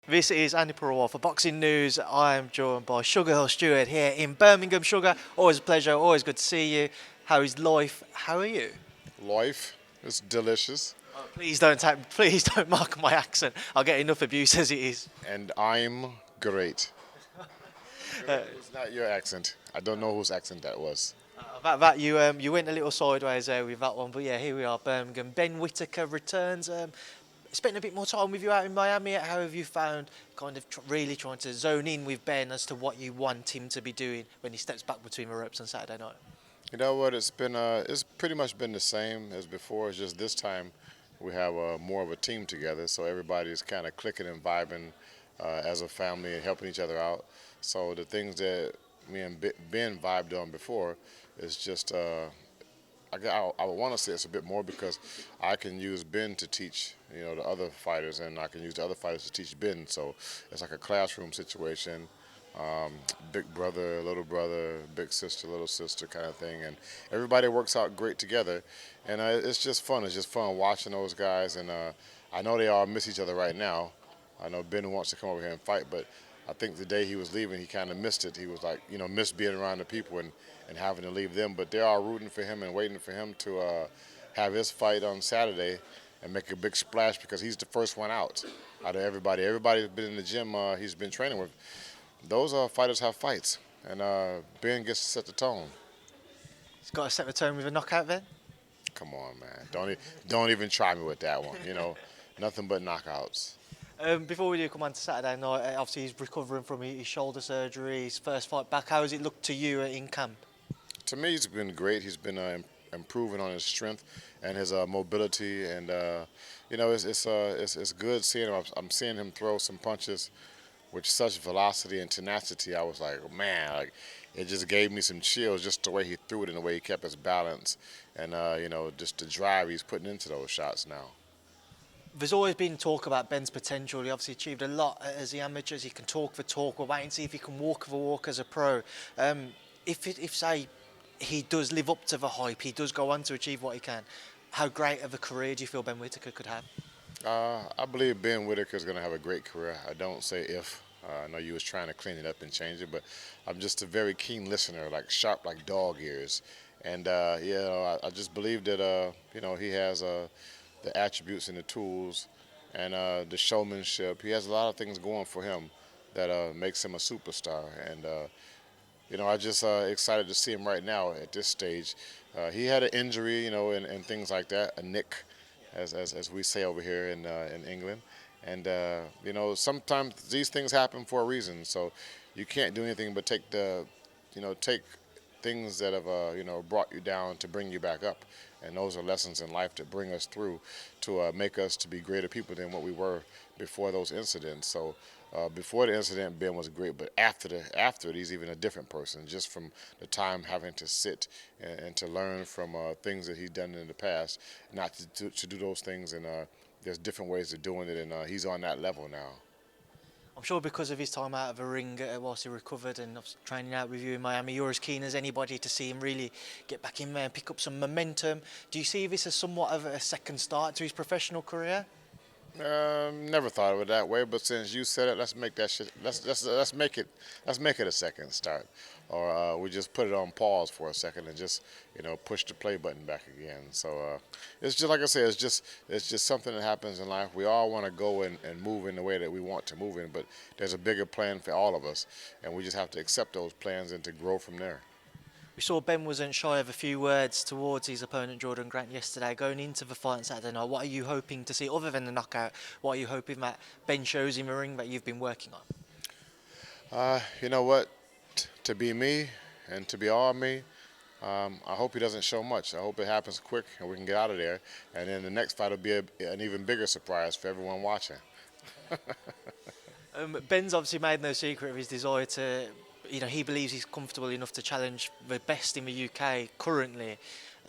This is Andi Purewal for Boxing News. I am joined by Hill Steward here in Birmingham. Sugar, always a pleasure, always good to see you. How is life? How are you? Life is delicious. Oh, please don't mark my accent. I'll get enough abuse as it is. And I'm great. It's not your accent. I don't know whose accent that was. You went a little sideways there with that one, but yeah, here we are, Birmingham. Ben Whittaker returns. Spent a bit more time with you out in Miami. How have you found kind of really trying to zone in with Ben as to what you want him to be doing when he steps back between the ropes on Saturday night? You know what? It's pretty much been the same as before. It's just this time we have more of a team together, so everybody's kind of clicking and vibing as a family and helping each other out. So the things that me and Ben vibed on before is just I would want to say it's a bit more because I can use Ben to teach, the other fighters, and I can use the other fighters to teach Ben. So it's like a classroom situation, big brother, little brother, big sister, little sister kind of thing, and everybody works out great together, and it's just fun. It's just fun watching those guys, and I know they all miss each other right now. I know Ben wants to come over here and fight, but I think the day he was leaving, he kind of missed it. He was like, missed being around the people and having to leave them. But they're all rooting for him and waiting for him to have his fight on Saturday and make a big splash because he's the first one out of everybody. Everybody's been in the gym he's been training with. Those fighters have fights, and Ben gets to set the tone. He's got to set the tone with a knockout then? Come on, man. Don't even try me with that one. Nothing but knockouts. Before we do come on to Saturday night, obviously he's recovering from his shoulder surgery, his first fight back. How has it looked to you in camp? To me, he's been great. He's been improving on his strength and his mobility, and it's good seeing him. I'm seeing him throw some punches with such velocity and tenacity. I was like, man, it just gave me some chills just the way he threw it and the way he kept his balance, and just the drive he's putting into those shots now. There's always been talk about Ben's potential. He obviously achieved a lot as the amateurs. He can talk the talk. We're waiting to see if he can walk the walk as a pro. If say he does live up to the hype, he does go on to achieve what he can, how great of a career do you feel Ben Whittaker could have? I believe Ben Whittaker is going to have a great career. I don't say if. I know you was trying to clean it up and change it, but I'm just a very keen listener, like sharp like dog ears. And, I just believe that, he has the attributes and the tools and the showmanship. He has a lot of things going for him that makes him a superstar. And, I just excited to see him right now at this stage. He had an injury, and things like that, a nick, as we say over here in England. And, sometimes these things happen for a reason. So you can't do anything but take things that have, brought you down to bring you back up. And those are lessons in life that bring us through to make us to be greater people than what we were before those incidents. So before the incident, Ben was great, but after it, he's even a different person, just from the time having to sit and to learn from things that he's done in the past, not to do those things. And there's different ways of doing it, and he's on that level now. I'm sure because of his time out of the ring whilst he recovered and training out with you in Miami, you're as keen as anybody to see him really get back in there and pick up some momentum. Do you see this as somewhat of a second start to his professional career? Never thought of it that way, but since you said it, let's make that shit. Let's make it a second start, or we just put it on pause for a second and just push the play button back again. So it's just like I said, it's just something that happens in life. We all want to go and move in the way that we want to move in, but there's a bigger plan for all of us, and we just have to accept those plans and to grow from there. We saw Ben wasn't shy of a few words towards his opponent Jordan Grant yesterday. Going into the fight on Saturday night, what are you hoping to see other than the knockout? What are you hoping that Ben shows in the ring that you've been working on? You know what? To be me and to be all me, I hope he doesn't show much. I hope it happens quick and we can get out of there. And then the next fight will be an even bigger surprise for everyone watching. Ben's obviously made no secret of his desire to, he believes he's comfortable enough to challenge the best in the UK currently.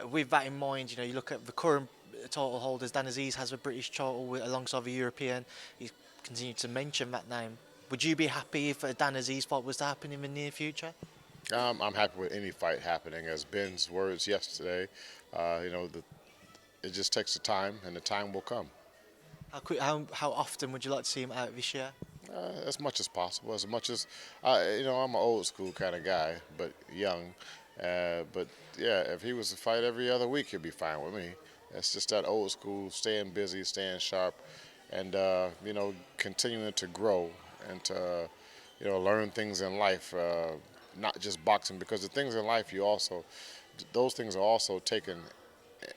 With that in mind, you look at the current title holders. Dan Azeez has a British title alongside the European. He's continued to mention that name. Would you be happy if a Dan Azeez fight was to happen in the near future? I'm happy with any fight happening. As Ben's words yesterday, it just takes the time, and the time will come. How often would you like to see him out this year? As much as possible. As much as I'm an old school kind of guy, but young. But yeah, if he was to fight every other week, he'd be fine with me. It's just that old school, staying busy, staying sharp, and continuing to grow and to learn things in life, not just boxing. Because the things in life, those things are also taken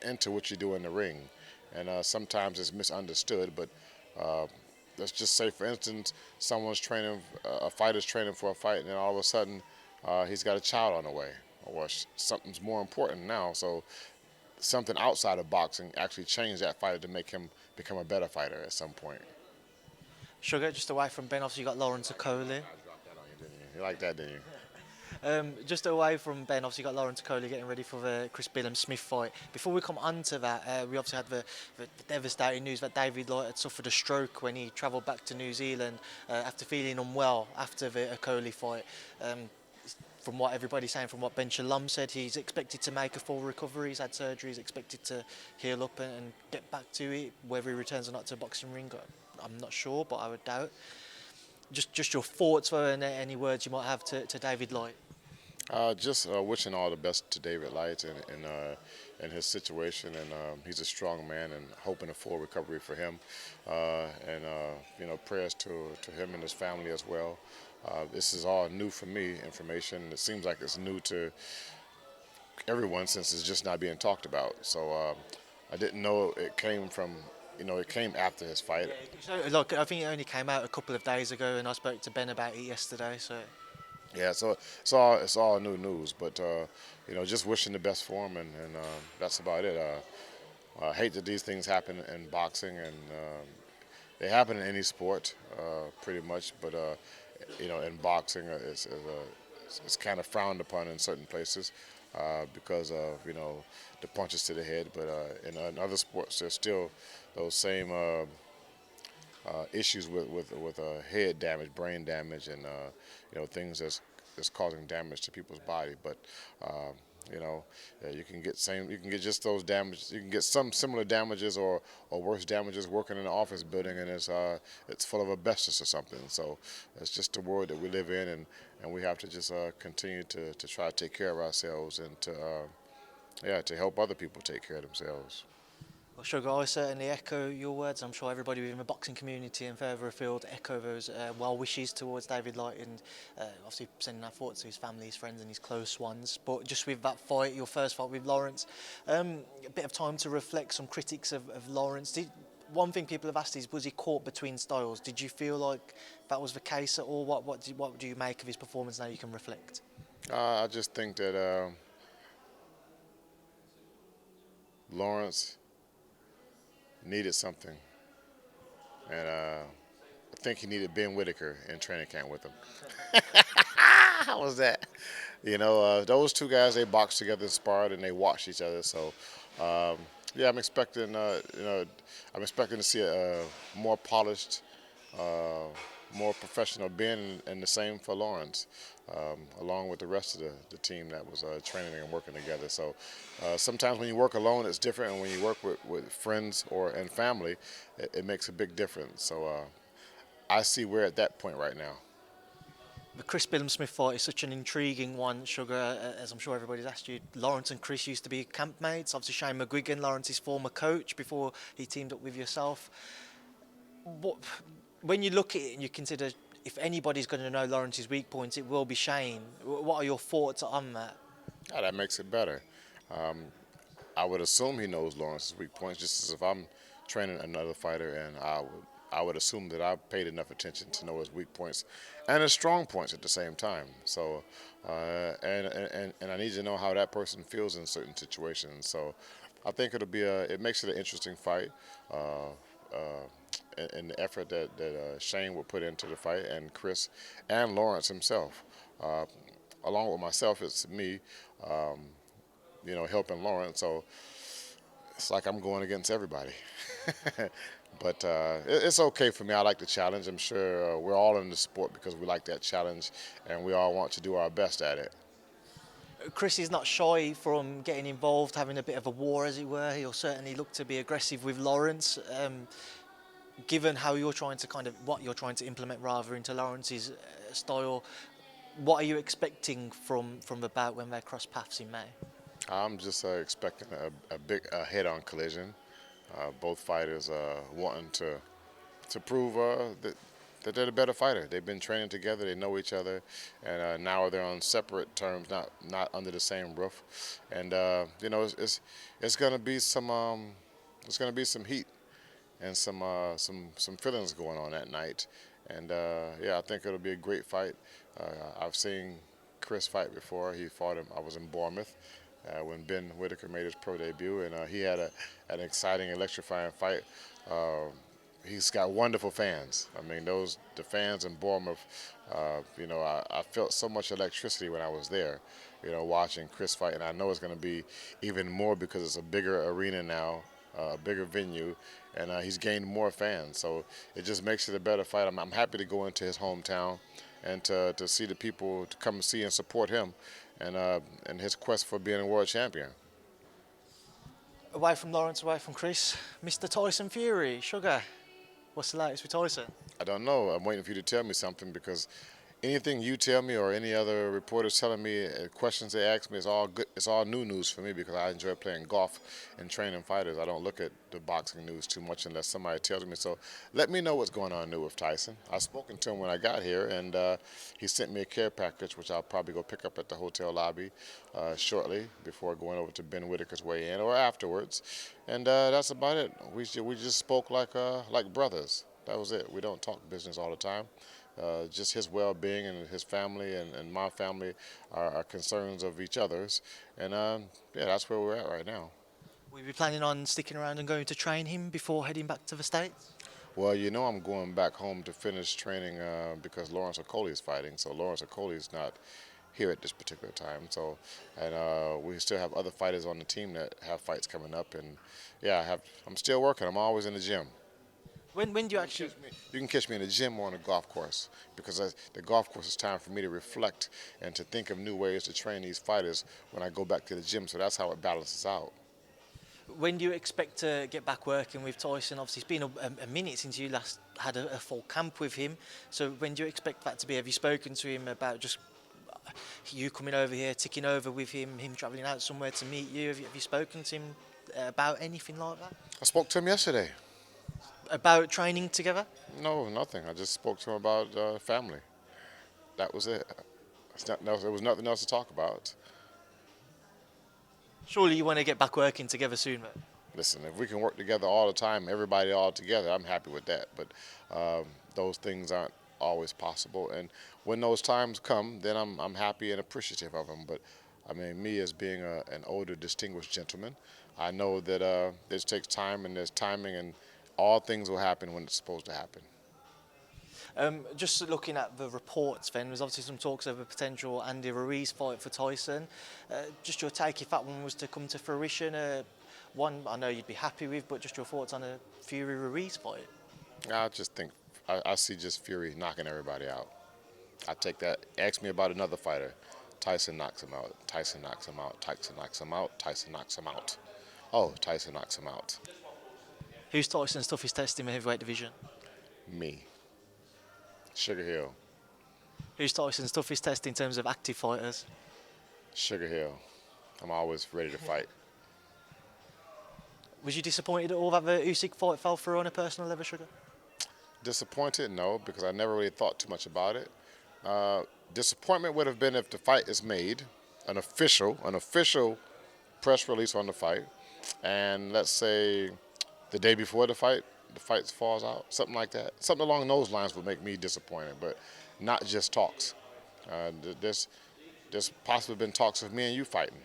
into what you do in the ring, and sometimes it's misunderstood. But let's just say, for instance, a fighter's training for a fight, and then all of a sudden he's got a child on the way, or something's more important now. So something outside of boxing actually changed that fighter to make him become a better fighter at some point. Sugar, just away from Ben, obviously you got Lawrence Okolie. I dropped that on you, didn't you? You like that, didn't you? Just away from Ben, obviously you got Lawrence Okolie getting ready for the Chris Billam-Smith fight. Before we come on to that, we obviously had the devastating news that David Lloyd had suffered a stroke when he travelled back to New Zealand after feeling unwell after the Okolie fight. From what everybody's saying, from what Ben Shalom said, he's expected to make a full recovery. He's had surgery. He's expected to heal up and get back to it. Whether he returns or not to the boxing ring, I'm not sure, but I would doubt. Just your thoughts and any words you might have to David Lloyd. Just wishing all the best to David Light and his situation, and he's a strong man, and hoping a full recovery for him, and prayers to him and his family as well. This is all new for me, information. It seems like it's new to everyone since it's just not being talked about. So I didn't know it came from. It came after his fight. Yeah, so, I think it only came out a couple of days ago, and I spoke to Ben about it yesterday. So. Yeah, so it's all new news, but just wishing the best for him, and that's about it. I hate that these things happen in boxing, and they happen in any sport, pretty much. But in boxing, it's kind of frowned upon in certain places because of the punches to the head. But in other sports, there's still those same issues with head damage, brain damage, and things that's causing damage to people's body. But you can get just those damages. You can get some similar damages or worse damages working in an office building, and it's full of asbestos or something. So it's just the world that we live in, and we have to just continue to try to take care of ourselves and to help other people take care of themselves. Well, Sugar, I certainly echo your words. I'm sure everybody within the boxing community and further afield echo those well wishes towards David Lloyd, and obviously sending our thoughts to his family, his friends and his close ones. But just with that fight, your first fight with Lawrence, a bit of time to reflect. Some critics of Lawrence. One thing people have asked is, was he caught between styles? Did you feel like that was the case at all? What do you make of his performance now you can reflect? I just think that Lawrence needed something, and I think he needed Ben Whittaker in training camp with him. How was that? Those two guys, they boxed together, sparred, and they watched each other. So, I'm expecting, to see a more polished, more professional Ben, and the same for Lawrence, along with the rest of the team that was training and working together. So sometimes when you work alone, it's different, and when you work with friends and family, it makes a big difference. So I see we're at that point right now. The Chris Billam-Smith fight is such an intriguing one, Sugar, as I'm sure everybody's asked you. Lawrence and Chris used to be campmates. Obviously Shane McGuigan, Lawrence's former coach, before he teamed up with yourself. When you look at it and you consider, if anybody's going to know Lawrence's weak points, it will be Shane. What are your thoughts on that? That makes it better. I would assume he knows Lawrence's weak points, just as if I'm training another fighter, and I would assume that I paid enough attention to know his weak points and his strong points at the same time. So, and I need to know how that person feels in certain situations. So, I think it makes it an interesting fight. And the effort that Shane would put into the fight, and Chris and Lawrence himself. Along with myself, it's me, helping Lawrence. So it's like I'm going against everybody. But it's okay for me. I like the challenge. I'm sure we're all in the sport because we like that challenge, and we all want to do our best at it. Chris is not shy from getting involved, having a bit of a war, as it were. He'll certainly look to be aggressive with Lawrence. given how you're trying to what you're trying to implement rather into Lawrence's style, what are you expecting from the bout when they cross paths in May? I'm just expecting a big head-on collision. Both fighters wanting to prove that they're the better fighter. They've been training together, they know each other, and now they're on separate terms, not under the same roof. And you know, it's gonna be some heat and some feelings going on that night. And yeah, I think it'll be a great fight. I've seen Chris fight before. He fought him. I was in Bournemouth when Ben Whittaker made his pro debut, and he had an exciting, electrifying fight. He's got wonderful fans. I mean, the fans in Bournemouth. You know, I felt so much electricity when I was there. You know, watching Chris fight, and I know it's going to be even more because it's a bigger arena now, a bigger venue, and he's gained more fans. So it just makes it a better fight. I'm happy to go into his hometown and to see the people to come see and support him, and his quest for being a world champion. Away from Lawrence, away from Chris, Mr. Tyson Fury, Sugar, what's the latest with Tyson? I don't know. I'm waiting for you to tell me something, because anything you tell me or any other reporters telling me, questions they ask me, it's all good. It's all new news for me, because I enjoy playing golf and training fighters. I don't look at the boxing news too much unless somebody tells me. So let me know what's going on new with Tyson. I've spoken to him when I got here, and he sent me a care package, which I'll probably go pick up at the hotel lobby shortly before going over to Ben Whittaker's weigh-in or afterwards. And that's about it. We just spoke like brothers. That was it. We don't talk business all the time. Just his well-being and his family and my family are concerns of each other's. And yeah, that's where we're at right now. Will you be planning on sticking around and going to train him before heading back to the States? Well, you know, I'm going back home to finish training because Lawrence Okolie is fighting. So Lawrence Okolie is not here at this particular time. So, and we still have other fighters on the team that have fights coming up. And yeah, I'm still working. I'm always in the gym. When do you actually... You can catch me in the gym or on the golf course, because the golf course is time for me to reflect and to think of new ways to train these fighters when I go back to the gym. So that's how it balances out. When do you expect to get back working with Tyson? Obviously, it's been a minute since you last had a full camp with him. So when do you expect that to be? Have you spoken to him about just you coming over here, ticking over with him travelling out somewhere to meet you? Have you spoken to him about anything like that? I spoke to him yesterday. About training together? No, nothing. I just spoke to him about family. That was it. There was nothing else to talk about. Surely you want to get back working together soon, mate? Listen, if we can work together all the time, everybody all together, I'm happy with that. But those things aren't always possible. And when those times come, then I'm happy and appreciative of them. But I mean, me as being an older, distinguished gentleman, I know that this takes time and there's timing, and all things will happen when it's supposed to happen. Just looking at the reports, then, there's obviously some talks of a potential Andy Ruiz fight for Tyson. Just your take, if that one was to come to fruition, one I know you'd be happy with, but just your thoughts on a Fury-Ruiz fight? I just think, I see just Fury knocking everybody out. I take that. Ask me about another fighter. Tyson knocks him out. Tyson knocks him out. Tyson knocks him out. Tyson knocks him out. Oh, Tyson knocks him out. Who's Tyson's toughest test in the heavyweight division? Me. Sugar Hill. Who's Tyson's toughest test in terms of active fighters? Sugar Hill. I'm always ready to fight. Was you disappointed at all that the Usyk fight fell through on a personal level, Sugar? Disappointed? No, because I never really thought too much about it. Disappointment would have been if the fight is made, an official press release on the fight, and let's say the day before the fight falls out, something like that. Something along those lines would make me disappointed, but not just talks. There's possibly been talks of me and you fighting.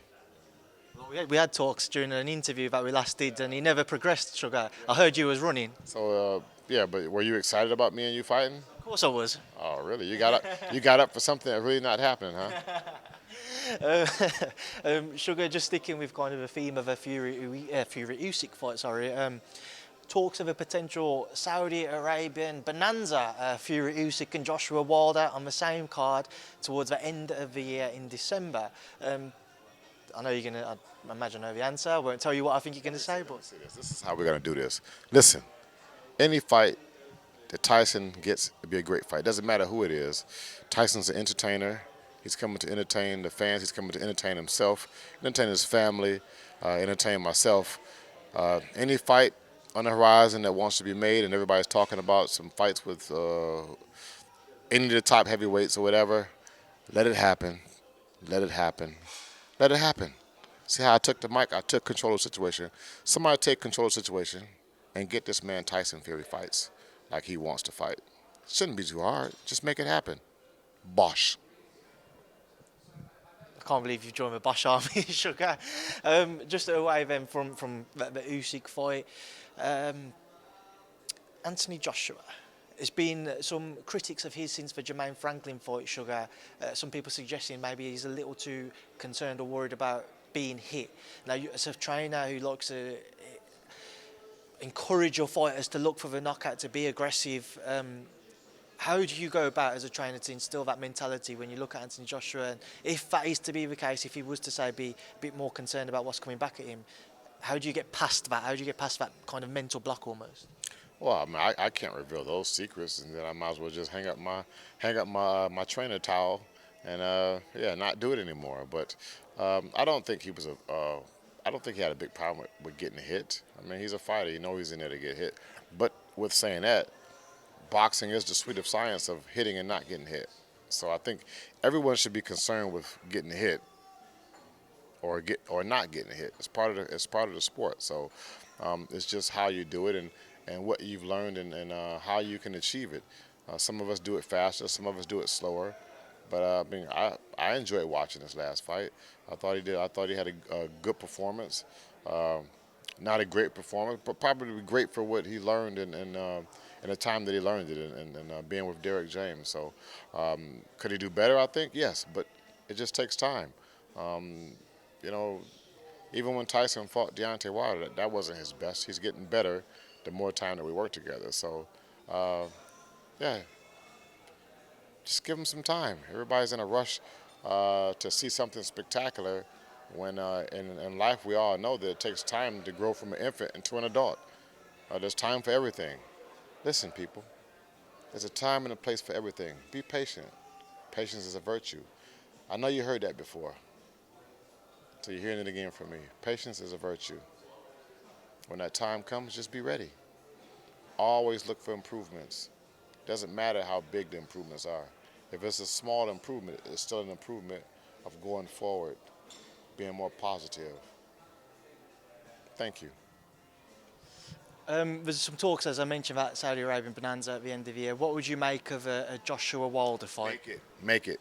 Well, we had talks during an interview that we last did, and he never progressed, Sugar. I heard you was running. So, yeah, but were you excited about me and you fighting? Of course I was. Oh, really? You got up for something that really not happening, huh? Sugar, just sticking with kind of a theme of a Fury-Usyk fight, talks of a potential Saudi Arabian bonanza, Fury-Usyk and Joshua-Wilder on the same card towards the end of the year in December. I know you're going to, I imagine I know the answer. I won't tell you what I think you're going to say, but... This is how we're going to do this. Listen, Any fight that Tyson gets to be a great fight. Doesn't matter who it is. Tyson's an entertainer. He's coming to entertain the fans. He's coming to entertain himself, entertain his family, entertain myself. Any fight on the horizon that wants to be made, and everybody's talking about some fights with any of the top heavyweights or whatever, let it happen. Let it happen. Let it happen. See how I took the mic? I took control of the situation. Somebody take control of the situation and get this man Tyson Fury fights like he wants to fight. Shouldn't be too hard. Just make it happen. Bosh. I can't believe you've joined the Bosch Army, Sugar. Just away then from the Usyk fight, Anthony Joshua. There's been some critics of his since the Jermaine Franklin fight, Sugar. Some people suggesting maybe he's a little too concerned or worried about being hit. Now, you, as a trainer who likes to encourage your fighters to look for the knockout, to be aggressive, how do you go about as a trainer to instill that mentality when you look at Anthony Joshua? And if that is to be the case, if he was to say be a bit more concerned about what's coming back at him, how do you get past that? How do you get past that kind of mental block almost? Well, I mean, I can't reveal those secrets, and then I might as well just hang up my trainer towel and yeah, not do it anymore. But I don't think he was I don't think he had a big problem with getting hit. I mean, he's a fighter. You know he's in there to get hit. But with saying that, boxing is the sweet of science of hitting and not getting hit. So I think everyone should be concerned with getting hit or not getting hit. It's part of the sport. So it's just how you do it and what you've learned and how you can achieve it. Some of us do it faster. Some of us do it slower. But I mean, I enjoyed watching this last fight. I thought he did. I thought he had a good performance. Not a great performance, but probably great for what he learned in the time that he learned it and being with Derek James. So could he do better? I think yes, but it just takes time. You know, even when Tyson fought Deontay Wilder, that wasn't his best. He's getting better the more time that we work together. So yeah, just give him some time. Everybody's in a rush to see something spectacular when in life we all know that it takes time to grow from an infant into an adult. There's time for everything. Listen, people, there's a time and a place for everything. Be patient. Patience is a virtue. I know you heard that before, so you're hearing it again from me. Patience is a virtue. When that time comes, just be ready. Always look for improvements. Doesn't matter how big the improvements are. If it's a small improvement, it's still an improvement of going forward, being more positive. Thank you. There's some talks, as I mentioned, about Saudi Arabian bonanza at the end of the year. What would you make of a Joshua-Wilder fight? Make it. Make it.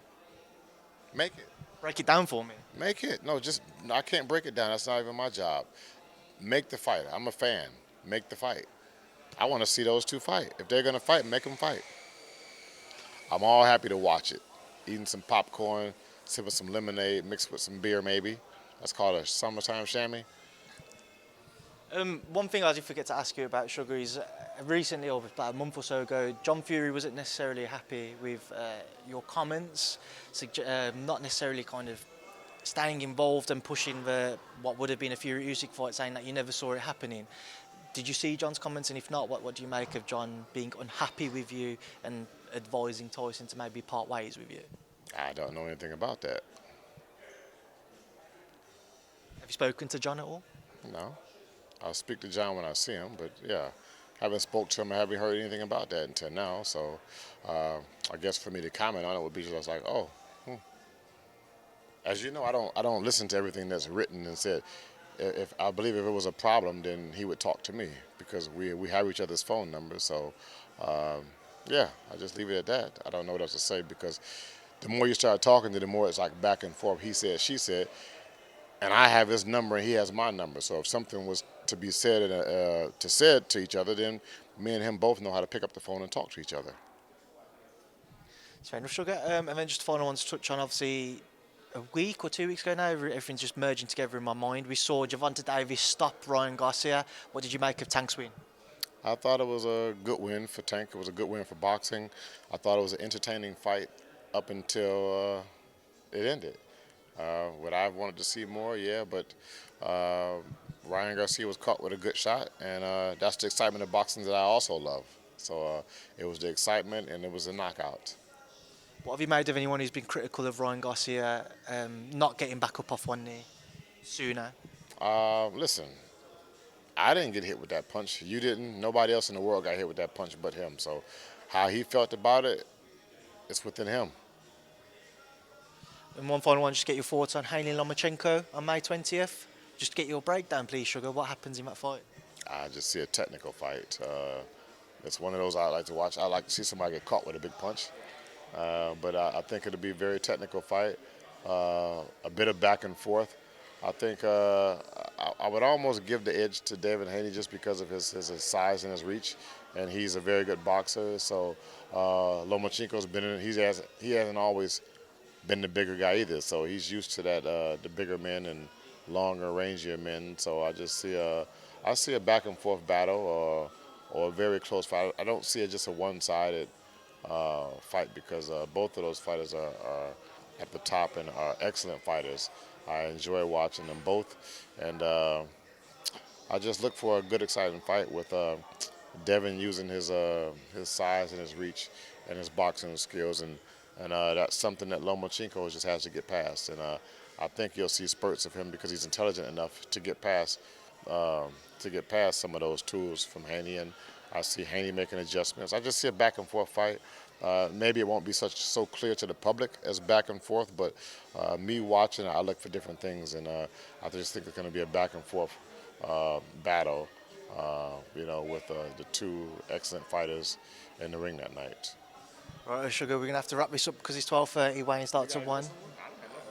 Make it. Break it down for me. Make it. No, I can't break it down. That's not even my job. Make the fight. I'm a fan. Make the fight. I want to see those two fight. If they're going to fight, make them fight. I'm all happy to watch it. Eating some popcorn, sipping some lemonade, mixed with some beer maybe. That's called a summertime chamois. One thing I did forget to ask you about, Sugar, is recently, or about a month or so ago, John Fury wasn't necessarily happy with your comments, not necessarily kind of staying involved and pushing what would have been a Fury-Usyk fight, saying that you never saw it happening. Did you see John's comments, and if not, what do you make of John being unhappy with you and advising Tyson to maybe part ways with you? I don't know anything about that. Have you spoken to John at all? No. I'll speak to John when I see him, but yeah, haven't spoke to him. I haven't heard anything about that until now. So I guess for me to comment on it would be just like, oh, As you know, I don't listen to everything that's written and said. If I believe if it was a problem, then he would talk to me because we have each other's phone numbers. So yeah, I just leave it at that. I don't know what else to say because the more you start talking, the more it's like back and forth. He said, she said, and I have his number and he has my number. So if something was to be said to each other, then me and him both know how to pick up the phone and talk to each other. Fair enough, Sugar. And then just the final one to touch on, obviously, a week or 2 weeks ago now, everything's just merging together in my mind. We saw Gervonta Davis stop Ryan Garcia. What did you make of Tank's win? I thought it was a good win for Tank. It was a good win for boxing. I thought it was an entertaining fight up until it ended. Would I have wanted to see more? Yeah, but Ryan Garcia was caught with a good shot, and that's the excitement of boxing that I also love. So it was the excitement, and it was a knockout. What have you made of anyone who's been critical of Ryan Garcia not getting back up off one knee sooner? Listen, I didn't get hit with that punch. You didn't. Nobody else in the world got hit with that punch but him. So how he felt about it, it's within him. And one final one, just get your thoughts on Haney Lomachenko on May 20th. Just get your breakdown, please, Sugar. What happens in that fight? I just see a technical fight. It's one of those I like to watch. I like to see somebody get caught with a big punch. But I think it'll be a very technical fight, a bit of back and forth. I think I would almost give the edge to David Haney just because of his size and his reach, and he's a very good boxer. So Lomachenko's been in. He hasn't always been the bigger guy either. So he's used to that the bigger men and longer, rangier men. So I just see a back and forth battle or a very close fight. I don't see it just a one-sided fight because both of those fighters are at the top and are excellent fighters. I enjoy watching them both, and I just look for a good, exciting fight with Devin using his size and his reach and his boxing skills, and that's something that Lomachenko just has to get past. And I think you'll see spurts of him because he's intelligent enough to get past some of those tools from Haney, and I see Haney making adjustments. I just see a back and forth fight. Maybe it won't be so clear to the public as back and forth, but me watching, I look for different things, and I just think it's going to be a back and forth battle, with the two excellent fighters in the ring that night. Right, Sugar, we're going to have to wrap this up because it's 12:30, weigh-in starts at 1.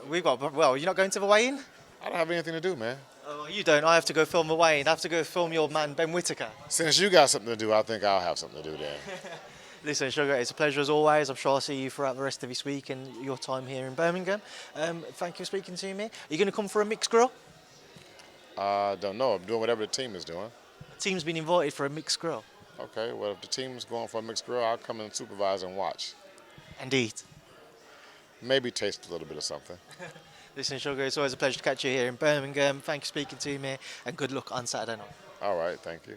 Well, you're not going to the weigh-in? I don't have anything to do, man. Oh, you don't. I have to go film the weigh-in. I have to go film your man, Ben Whittaker. Since you got something to do, I think I'll have something to do then. Listen, Sugar, it's a pleasure as always. I'm sure I'll see you throughout the rest of this week and your time here in Birmingham. Thank you for speaking to me. Are you going to come for a mixed grill? I don't know. I'm doing whatever the team is doing. The team's been invited for a mixed grill. Okay, well, if the team's going for a mixed grill, I'll come and supervise and watch. And eat. Maybe taste a little bit of something. Listen, Sugar, it's always a pleasure to catch you here in Birmingham. Thank you for speaking to me, and good luck on Saturday night. All right, thank you.